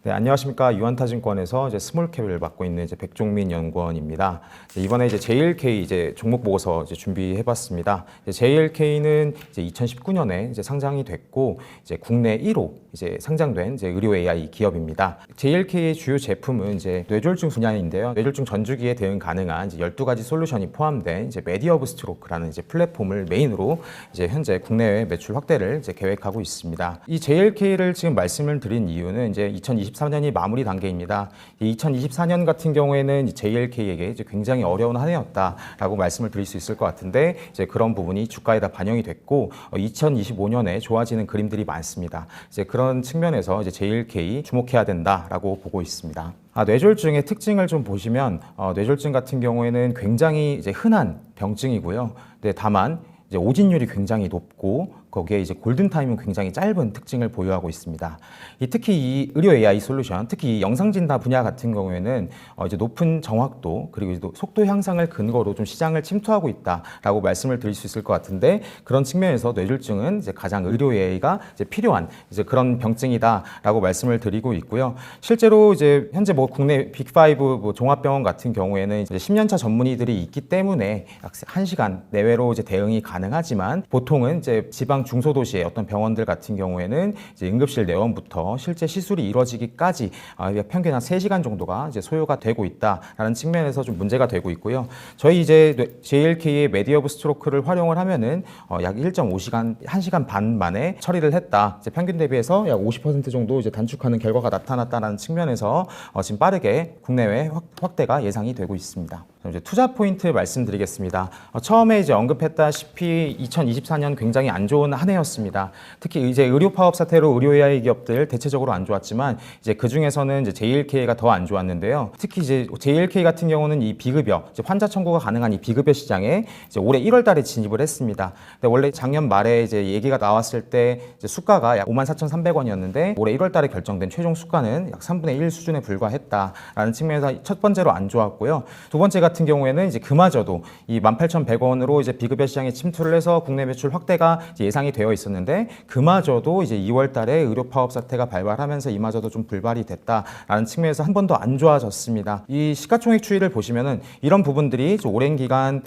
네, 안녕하십니까. 유한타증권에서 스몰캡을 맡고 있는 백종민 연구원입니다. 이번에 JLK 종목 보고서 준비해봤습니다. JLK는 2019년에 상장이 됐고 국내 1호 상장된 의료 AI 기업입니다. JLK의 주요 제품은 뇌졸중 분야인데요. 뇌졸중 전주기에 대응 가능한 12가지 솔루션이 포함된 메디허브 스트로크라는 플랫폼을 메인으로 현재 국내외 매출 확대를 계획하고 있습니다. 이 JLK를 지금 말씀을 드린 이유는 2023년이 마무리 단계입니다. 2024년 같은 경우에는 JLK에게 굉장히 어려운 한 해였다라고 말씀을 드릴 수 있을 것 같은데 그런 부분이 주가에 다 반영이 됐고 2025년에 좋아지는 그림들이 많습니다. 그런 측면에서 JLK 주목해야 된다라고 보고 있습니다. 뇌졸중의 특징을 좀 보시면 뇌졸중 같은 경우에는 굉장히 흔한 병증이고요. 다만 오진율이 굉장히 높고 거기에 골든타임은 굉장히 짧은 특징을 보유하고 있습니다. 특히 이 의료 AI 솔루션, 특히 이 영상진단 분야 같은 경우에는 높은 정확도 그리고 속도 향상을 근거로 좀 시장을 침투하고 있다라고 말씀을 드릴 수 있을 것 같은데 그런 측면에서 뇌졸중은 가장 의료 AI가 필요한 그런 병증이다라고 말씀을 드리고 있고요. 실제로 현재 국내 빅5 종합병원 같은 경우에는 10년차 전문의들이 있기 때문에 약 1시간 내외로 대응이 가능하지만 보통은 지방 중소도시의 어떤 병원들 같은 경우에는 응급실 내원부터 실제 시술이 이루어지기까지 평균 한 3시간 정도가 소요가 되고 있다라는 측면에서 좀 문제가 되고 있고요. 저희 JLK의 메디허브 스트로크를 활용을 하면은 약 1.5시간, 1시간 반 만에 처리를 했다. 평균 대비해서 약 50% 정도 단축하는 결과가 나타났다는 측면에서 지금 빠르게 국내외 확대가 예상이 되고 있습니다. 투자 포인트 말씀드리겠습니다. 처음에 언급했다시피 2024년 굉장히 안 좋은 한 해였습니다. 특히 의료 파업 사태로 의료 AI 기업들 대체적으로 안 좋았지만 그 중에서는 JLK가 더 안 좋았는데요. 특히 JLK 같은 경우는 이 비급여, 환자 청구가 가능한 이 비급여 시장에 올해 1월달에 진입을 했습니다. 근데 원래 작년 말에 얘기가 나왔을 때 수가가 약 54,300원이었는데 올해 1월달에 결정된 최종 수가는 약 3분의 1 수준에 불과했다라는 측면에서 첫 번째로 안 좋았고요. 두 번째 같은 경우에는 그마저도 이 18,100원으로 비급여 시장에 침투를 해서 국내 매출 확대가 예상이 되어 있었는데 그마저도 2월 달에 의료 파업 사태가 발발하면서 이마저도 좀 불발이 됐다라는 측면에서 한 번 더 안 좋아졌습니다. 이 시가총액 추이를 보시면은 이런 부분들이 오랜 기간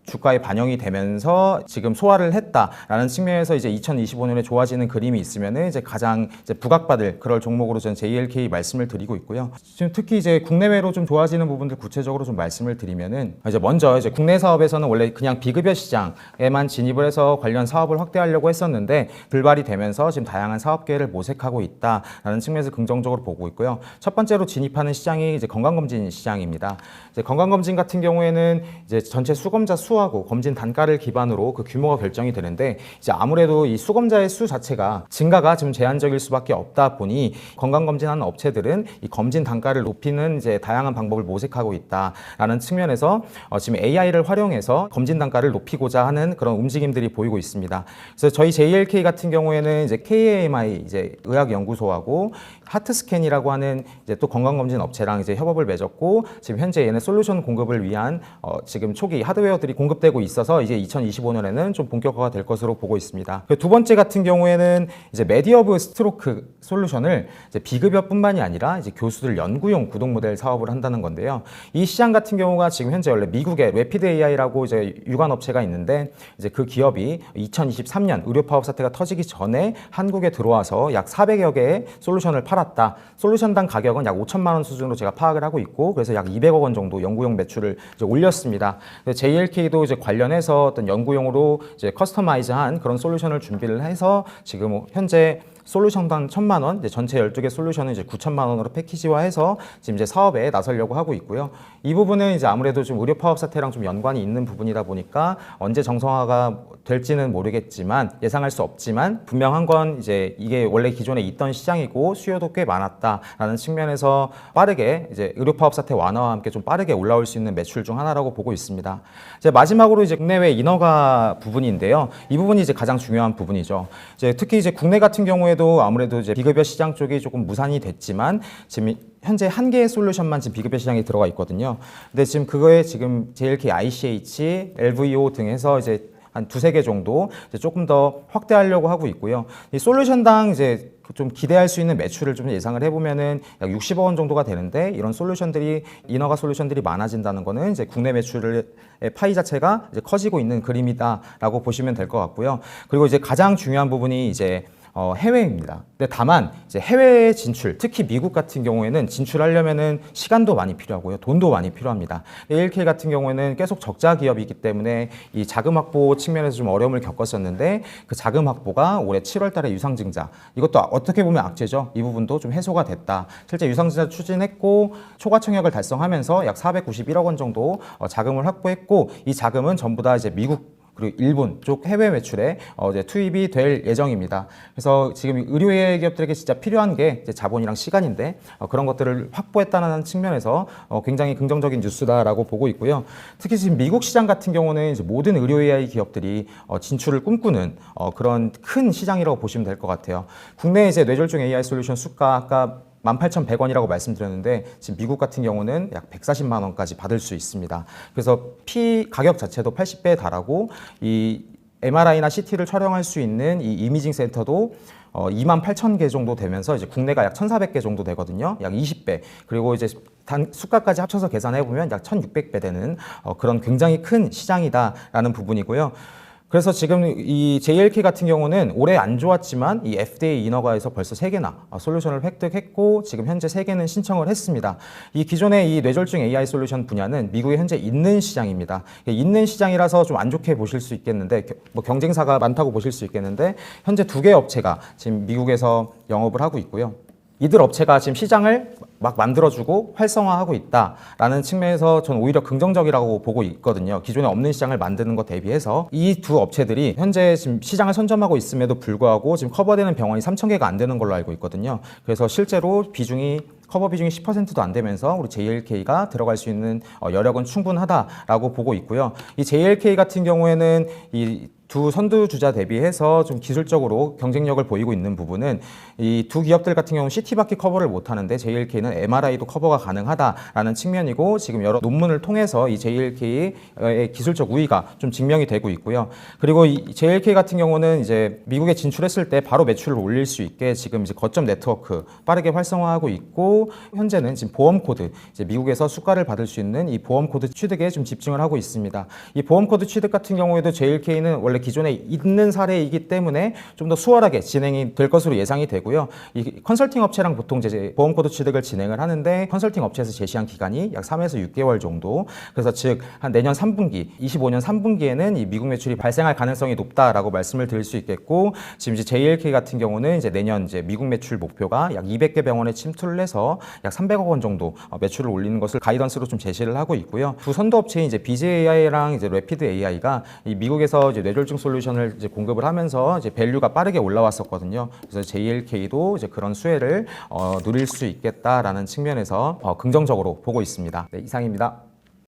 주가에 반영이 되면서 지금 소화를 했다라는 측면에서 2025년에 좋아지는 그림이 있으면은 가장 부각받을 그럴 종목으로 저는 JLK 말씀을 드리고 있고요. 지금 특히 국내외로 좀 좋아지는 부분들 구체적으로 좀 말씀을 드리면은 먼저 국내 사업에서는 원래 그냥 비급여 시장에만 진입을 해서 관련 사업을 확대하려고 했었는데 불발이 되면서 지금 다양한 사업 계획을 모색하고 있다라는 측면에서 긍정적으로 보고 있고요. 첫 번째로 진입하는 시장이 건강검진 시장입니다. 건강검진 같은 경우에는 전체 수검자 수하고 검진 단가를 기반으로 그 규모가 결정이 되는데 아무래도 이 수검자의 수 자체가 증가가 좀 제한적일 수밖에 없다 보니 건강검진하는 업체들은 이 검진 단가를 높이는 다양한 방법을 모색하고 있다라는 측면에서 지금 AI를 활용해서 검진 단가를 높이고자 하는 그런 움직임들이 보이고 있습니다. 그래서 저희 JLK 같은 경우에는 KAMI 의학연구소하고 하트스캔이라고 하는 또 건강검진 업체랑 협업을 맺었고 지금 현재 얘네 솔루션 공급을 위한 지금 초기 하드웨어들이 공급되고 있어서 2025년에는 좀 본격화가 될 것으로 보고 있습니다. 두 번째 같은 경우에는 메디허브 스트로크 솔루션을 비급여뿐만이 아니라 교수들 연구용 구독 모델 사업을 한다는 건데요. 이 시장 같은 경우가 지금 현재 원래 미국의 래피드 AI라고 유관 업체가 있는데 그 기업이 2023년 의료 파업 사태가 터지기 전에 한국에 들어와서 약 400여 개의 솔루션을 팔았다. 솔루션당 가격은 약 5천만 원 수준으로 제가 파악을 하고 있고 그래서 약 200억 원 정도 연구용 매출을 올렸습니다. JLK도 관련해서 어떤 연구용으로 커스터마이즈한 그런 솔루션을 준비를 해서 지금 현재 솔루션당 1,000만 원, 전체 12개 솔루션은 9천만 원으로 패키지화해서 지금 사업에 나서려고 하고 있고요. 이 부분은 아무래도 좀 의료 파업 사태랑 좀 연관이 있는 부분이다 보니까 언제 정상화가 될지는 모르겠지만 예상할 수 없지만 분명한 건 이게 원래 기존에 있던 시장이고 수요도 꽤 많았다라는 측면에서 빠르게 의료 파업 사태 완화와 함께 좀 빠르게 올라올 수 있는 매출 중 하나라고 보고 있습니다. 마지막으로 국내외 인허가 부분인데요. 이 부분이 가장 중요한 부분이죠. 특히 국내 같은 경우에도 아무래도 비급여 시장 쪽이 조금 무산이 됐지만 지금 현재 한 개의 솔루션만 지금 비급여 시장에 들어가 있거든요. 근데 지금 그거에 JLK ICH, LVO 등에서 한 두세 개 정도 이제 조금 더 확대하려고 하고 있고요. 이 솔루션당 이제 좀 기대할 수 있는 매출을 좀 예상을 해보면은 약 60억 원 정도가 되는데, 이런 솔루션들이 인허가 솔루션들이 많아진다는 거는 이제 국내 매출의 파이 자체가 이제 커지고 있는 그림이다라고 보시면 될 것 같고요. 그리고 이제 가장 중요한 부분이 이제 해외입니다. 근데 다만 이제 해외 진출, 특히 미국 같은 경우에는 진출하려면은 시간도 많이 필요하고요, 돈도 많이 필요합니다. ALK 같은 경우에는 계속 적자 기업이기 때문에 이 자금 확보 측면에서 좀 어려움을 겪었었는데, 그 자금 확보가 올해 7월달에 유상증자, 이것도 어떻게 보면 악재죠. 이 부분도 좀 해소가 됐다. 실제 유상증자 추진했고 초과 청약을 달성하면서 약 491억 원 정도 자금을 확보했고, 이 자금은 전부 다 이제 미국 그리고 일본 쪽 해외 매출에 이제 투입이 될 예정입니다. 그래서 지금 의료해 기업들에게 진짜 필요한 게 이제 자본이랑 시간인데, 그런 것들을 확보했다는 측면에서 굉장히 긍정적인 뉴스다라고 보고 있고요. 특히 지금 미국 시장 같은 경우는 이제 모든 의료 AI 기업들이 진출을 꿈꾸는 그런 큰 시장이라고 보시면 될 것 같아요. 국내 이제 뇌졸중 AI 솔루션 수가 아까 18,100원이라고 말씀드렸는데, 지금 미국 같은 경우는 약 140만 원까지 받을 수 있습니다. 그래서 가격 자체도 80배에 달하고, 이 MRI나 CT를 촬영할 수 있는 이 이미징 센터도 28,000개 정도 되면서 이제 국내가 약 1,400개 정도 되거든요. 약 20배. 그리고 이제 수가까지 합쳐서 계산해 보면 약 1,600배 되는 그런 굉장히 큰 시장이다라는 부분이고요. 그래서 지금 이 JLK 같은 경우는 올해 안 좋았지만 이 FDA 인허가에서 벌써 3개나 솔루션을 획득했고, 지금 현재 3개는 신청을 했습니다. 이 기존의 이 뇌졸중 AI 솔루션 분야는 미국에 현재 있는 시장입니다. 있는 시장이라서 좀 안 좋게 보실 수 있겠는데, 뭐 경쟁사가 많다고 보실 수 있겠는데, 현재 2개 업체가 지금 미국에서 영업을 하고 있고요. 이들 업체가 지금 시장을 막 만들어주고 활성화하고 있다라는 측면에서 저는 오히려 긍정적이라고 보고 있거든요. 기존에 없는 시장을 만드는 것 대비해서 이 두 업체들이 현재 지금 시장을 선점하고 있음에도 불구하고 지금 커버되는 병원이 3,000개가 안 되는 걸로 알고 있거든요. 그래서 실제로 커버 비중이 10%도 안 되면서 우리 JLK가 들어갈 수 있는 여력은 충분하다라고 보고 있고요. 이 JLK 같은 경우에는 이 두 선두주자 대비해서 좀 기술적으로 경쟁력을 보이고 있는 부분은, 이 두 기업들 같은 경우는 CT밖에 커버를 못하는데 JLK는 MRI도 커버가 가능하다라는 측면이고, 지금 여러 논문을 통해서 이 JLK의 기술적 우위가 좀 증명이 되고 있고요. 그리고 이 JLK 같은 경우는 이제 미국에 진출했을 때 바로 매출을 올릴 수 있게 지금 이제 거점 네트워크 빠르게 활성화하고 있고, 현재는 지금 보험 코드, 이제 미국에서 수가를 받을 수 있는 이 보험 코드 취득에 좀 집중을 하고 있습니다. 이 보험 코드 취득 같은 경우에도 JLK는 원래 기존에 있는 사례이기 때문에 좀 더 수월하게 진행이 될 것으로 예상이 되고요. 이 컨설팅 업체랑 보통 이제 보험 코드 취득을 진행을 하는데, 컨설팅 업체에서 제시한 기간이 약 3에서 6개월 정도. 그래서 즉 한 내년 3분기, 25년 3분기에는 이 미국 매출이 발생할 가능성이 높다라고 말씀을 드릴 수 있겠고, 지금 이제 JLK 같은 경우는 이제 내년 이제 미국 매출 목표가 약 200개 병원에 침투를 해서 약 300억 원 정도 매출을 올리는 것을 가이던스로 좀 제시를 하고 있고요. 두 선도 업체인 이제 BGAI랑 이제 래피드 AI가 이 미국에서 이제 뇌졸중 솔루션을 이제 공급을 하면서 이제 밸류가 빠르게 올라왔었거든요. 그래서 JLK도 이제 그런 수혜를 누릴 수 있겠다라는 측면에서 긍정적으로 보고 있습니다. 네, 이상입니다.